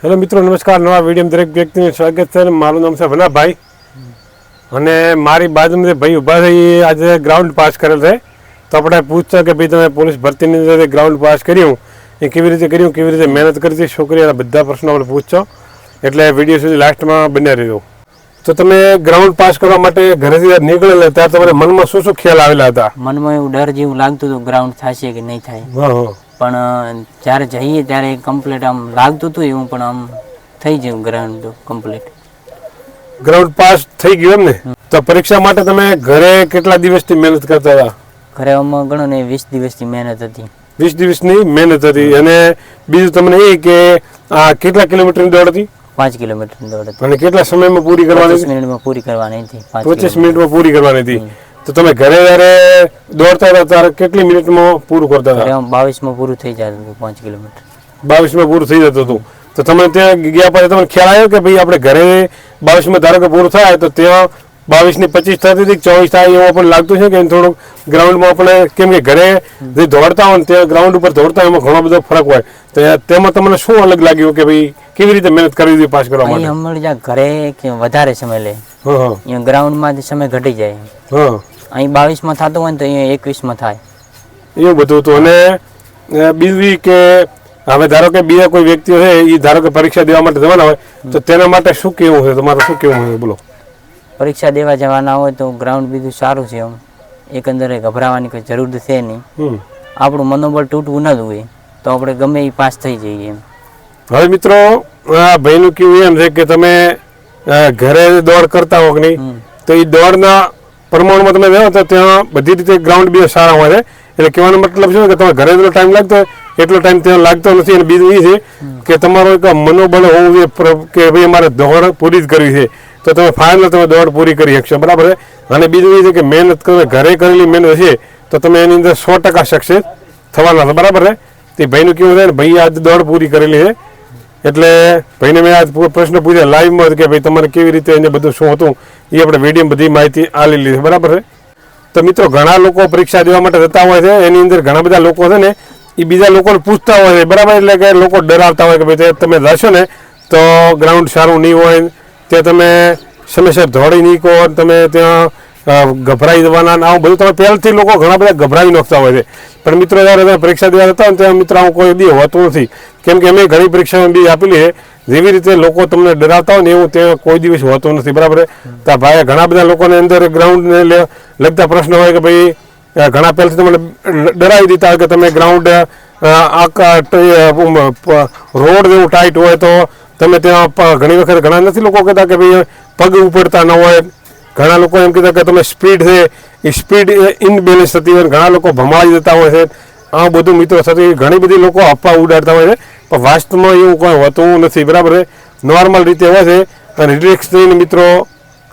Hello मित्रों नमस्कार। नवा वीडियो में दरेक व्यक्ति ने स्वागत है। मारू नाम से भना भाई અને મારી બાજુમાં જે ભાઈ ઊભા છે એ આજે ગ્રાઉન્ડ પાસ કરેલ છે, તો આપણે પૂછતા કે ભાઈ તમે પોલીસ ભરતીની અંદર ગ્રાઉન્ડ પાસ કર્યું એ કેવી રીતે કર્યું, કેવી રીતે મહેનત કરી હતી છોકરીઓના બધા પ્રશ્નો આપણે પૂછશો, એટલે વિડીયો સુધી લાસ્ટમાં બન્યા રહેજો। તો તમે ગ્રાઉન્ડ પાસ કરવા માટે ઘરેથી નીકળેલા ત્યારે તમારે મનમાં શું શું ખ્યાલ આવેલા હતા? મનમાં એવું ડર જેવું લાગતું હતું ગ્રાઉન્ડ થશે કે નહીં થાય, પણ જ્યારે જઈએ ત્યારે કમ્પ્લીટ આમ લાગતું હતું એવું, પણ આમ થઈ ગયું ગ્રાઉન્ડ તો કમ્પ્લીટ ગ્રાઉન્ડ પાસ થઈ ગયું એમ ને? તો પરીક્ષા માટે તમે ઘરે કેટલા દિવસથી મહેનત કરતા હતા? ઘરે આમાં ગણો ને 20 દિવસની મહેનત હતી। 20 દિવસની મહેનત હતી। અને બીજું તમને એ કે આ કેટલા કિલોમીટરની દોડ હતી? 5 કિલોમીટરની દોડ હતી। અને કેટલા સમયમાં પૂરી કરવાની? 25 મિનિટમાં પૂરી કરવાની હતી। 25 મિનિટમાં પૂરી કરવાની હતી। તો તમે ઘરે જ્યારે દોડતા હતા ત્યારે કેટલી મિનિટમાં પૂરું કરતા હતા? 22માં પૂરું થઈ જતું હતું 5 કિલોમીટર। 22માં પૂરું થઈ જતું હતું। તો તમે ત્યાં ગયા પછી તમને ખ્યાલ આવ્યો કે ભાઈ આપણે ઘરે 22માં ધારો કે પૂરું થાય તો ત્યાં 22 ની 25 થતી હતી, 24 થાય એવું પણ લાગતું છે કે થોડુંક ગ્રાઉન્ડમાં આપણે કેમ કે ઘરે જે દોડતા હોય ને ત્યાં ગ્રાઉન્ડ ઉપર દોડતા હોય એમાં ઘણો બધો ફરક હોય, તો તેમાં તમને શું અલગ લાગ્યું કે ભાઈ કેવી રીતે મહેનત કરવી હતી પાસ કરવા માટે? હમણાં ઘરે વધારે સમય લે, અહીંયા ગ્રાઉન્ડમાં સમય ઘટી જાય। અહીં 22માં થતું હોય ને તો અહીંયા 21માં થાય, એવું બધું હતું। અને બીજું કે હવે ધારો કે બીજા કોઈ વ્યક્તિઓ છે એ ધારો કે પરીક્ષા દેવા માટે જવાના હોય તો તેના માટે શું કેવું છે તમારે? શું કેવું છે બોલો? પરીક્ષા દેવા જવાના હોય તો ગ્રાઉન્ડ બીજું સારું છે, એકંદરે ગભરાવાની કોઈ જરૂર છે નહીં, આપણું મનોબળ તૂટવું ન જોઈએ તો આપણે ગમે એ પાસ થઈ જઈએ એમ। હવે મિત્રો આ ભાઈનું કેવું એમ છે કે તમે ઘરે દોડ કરતા હો કે નહીં, તો એ દોડના પ્રમાણમાં તમે જાઓ તો ત્યાં બધી રીતે ગ્રાઉન્ડ બી સારા હોય છે, એટલે કહેવાનો મતલબ શું કે તમે ઘરે જેટલો ટાઈમ લાગતો હોય એટલો ટાઈમ ત્યાં લાગતો નથી। અને બીજું એ છે કે તમારો એક મનોબળ હોવું જોઈએ કે ભાઈ અમારે દોડ પૂરી જ કરવી છે, તો તમે ફાઇનલ તમે દોડ પૂરી કરી શકશો, બરાબર છે? અને બીજું એ છે કે મહેનત તમે ઘરે કરેલી મહેનત હશે તો તમે એની અંદર 100% સક્સેસ થવાના છો, બરાબર છે? તે ભાઈનું કેવું છે ને ભાઈ આજ દોડ પૂરી કરેલી છે, એટલે ભાઈને મેં આજ પ્રશ્ન પૂછ્યા લાઈવમાં કે ભાઈ તમારે કેવી રીતે એને બધું શું હતું એ આપણે વિડીયો બધી માહિતી આલેલી છે, બરાબર છે? તો મિત્રો ઘણા લોકો પરીક્ષા દેવા માટે જતા હોય છે, એની અંદર ઘણા બધા લોકો છે ને એ બીજા લોકોને પૂછતા હોય છે, બરાબર? એટલે કે લોકો ડરાવતા હોય કે ભાઈ તમે જશો ને તો ગ્રાઉન્ડ સારું નહીં હોય, ત્યાં તમે સમયસર દોડી નહીં કહો, તમે ત્યાં ગભરાઈ જવાના, આવું બધું તમે પહેલાંથી લોકો ઘણા બધા ગભરાવી નાખતા હોય છે। પણ મિત્રો જ્યારે તમે પરીક્ષા દેવા જતા હોય ને ત્યાં મિત્રો આવું કોઈ બી હોતું નથી, કેમ કે અમે ઘણી પરીક્ષાઓ બી આપેલી છે, જેવી રીતે લોકો તમને ડરાવતા હોય ને એવું ત્યાં કોઈ દિવસ હોતું નથી, બરાબર? તો ભાઈ ઘણા બધા લોકોને અંદર ગ્રાઉન્ડને લગતા પ્રશ્નો હોય કે ભાઈ ઘણા પહેલાંથી તમને ડરાવી દીધા હોય કે તમે ગ્રાઉન્ડ રોડ જેવું ટાઈટ હોય તો તમે ત્યાં ઘણી વખત ઘણા નથી લોકો કહેતા કે ભાઈ પગ ઉપડતા ન હોય, ઘણા લોકો એમ કહેતા કે તમે સ્પીડ છે એ સ્પીડ ઇનબેલેન્સ થતી હોય, ઘણા લોકો ભમાઈ જતા હોય છે, આ બધું મિત્રો થતી ઘણી બધી લોકો અફવા ઉડાડતા હોય છે, પણ વાસ્તવમાં એવું કોઈ હોતું નથી, બરાબર છે? નોર્મલ રીતે હોય છે અને રિલેક્સ થઈને મિત્રો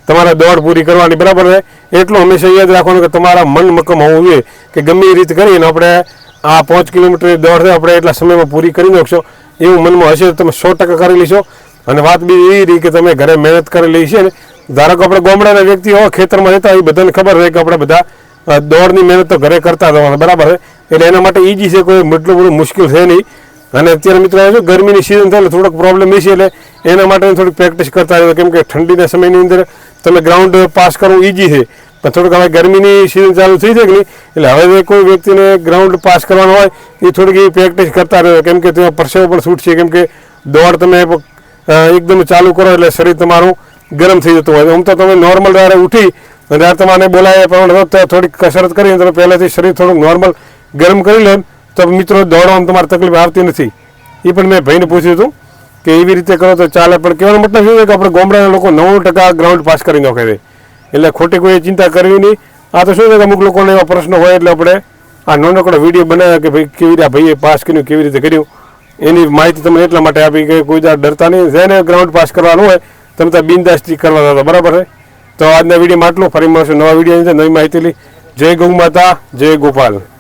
તમારે દોડ પૂરી કરવાની, બરાબર છે? એટલું હંમેશા યાદ રાખવાનું કે તમારા મન મક્કમ હોવું જોઈએ કે ગમે એ રીતે કરીને આપણે આ 5 કિલોમીટરની દોડ છે આપણે એટલા સમયમાં પૂરી કરી નાખશો, એવું મનમાં હશે તો તમે 100% કરી લેશો। અને વાત બી એ રહી કે તમે ઘરે મહેનત કરેલી છે ને, ધારો કે આપણે ગામડાના વ્યક્તિ હોય ખેતરમાં જતા એ બધાને ખબર છે કે આપણે બધા દોડની મહેનત તો ઘરે કરતા જવાના, બરાબર છે? એટલે એના માટે ઈજી છે, કોઈ એટલું બધું મુશ્કેલ છે નહીં। અને અત્યારે મિત્રો ગરમીની સિઝન થાય એટલે થોડોક પ્રોબ્લેમ એ છે, એટલે એના માટે થોડીક પ્રેક્ટિસ કરતા રહ્યો, કેમ કે ઠંડીના સમયની અંદર તમે ગ્રાઉન્ડ પાસ કરવું ઈજી છે, પણ થોડુંક હવે ગરમીની સિઝન ચાલુ થઈ જાય કે નહીં, એટલે હવે કોઈ વ્યક્તિને ગ્રાઉન્ડ પાસ કરવાનો હોય એ થોડીક એ પ્રેક્ટિસ કરતા રહ્યો, કેમ કે ત્યાં પરસેવો પણ છૂટશે, કેમ કે દોડ તમે એકદમ ચાલુ કરો એટલે શરીર તમારું ગરમ થઈ જતું હોય। આમ તો તમે નોર્મલ જ્યારે ઉઠી અને ત્યારે તમારે બોલાય પણ થોડીક કસરત કરીને તમે પહેલાંથી શરીર થોડુંક નોર્મલ ગરમ કરી લે તો મિત્રો દોડવામાં તમારે તકલીફ આવતી નથી। એ પણ મેં ભાઈને પૂછ્યું હતું કે એવી રીતે કરો તો ચાલે, પણ કહેવાનો મતલબ શું છે કે આપણે ગામડાના લોકો 90% ગ્રાઉન્ડ પાસ કરી નાખે છે, એટલે ખોટી કોઈ ચિંતા કરવી નહીં। આ તો શું છે કે અમુક લોકોને એવા પ્રશ્નો હોય એટલે આપણે આ નાનકડો વિડીયો બનાવ્યો કે ભાઈ કેવી રીતે ભાઈએ પાસ કર્યું, કેવી રીતે કર્યું, એની માહિતી તમને એટલા માટે આપી કે કોઈ ડરતા નહીં, જેને ગ્રાઉન્ડ પાસ કરવાનું હોય તમે ત્યાં બિનદાસ્તી કરવા હતા, બરાબર છે? તો આજના વિડીયોમાં આટલું, ફરી મળશું નવા વિડીયો નવી માહિતી લઈ। જય ગૌ માતા, જય ગોપાલ।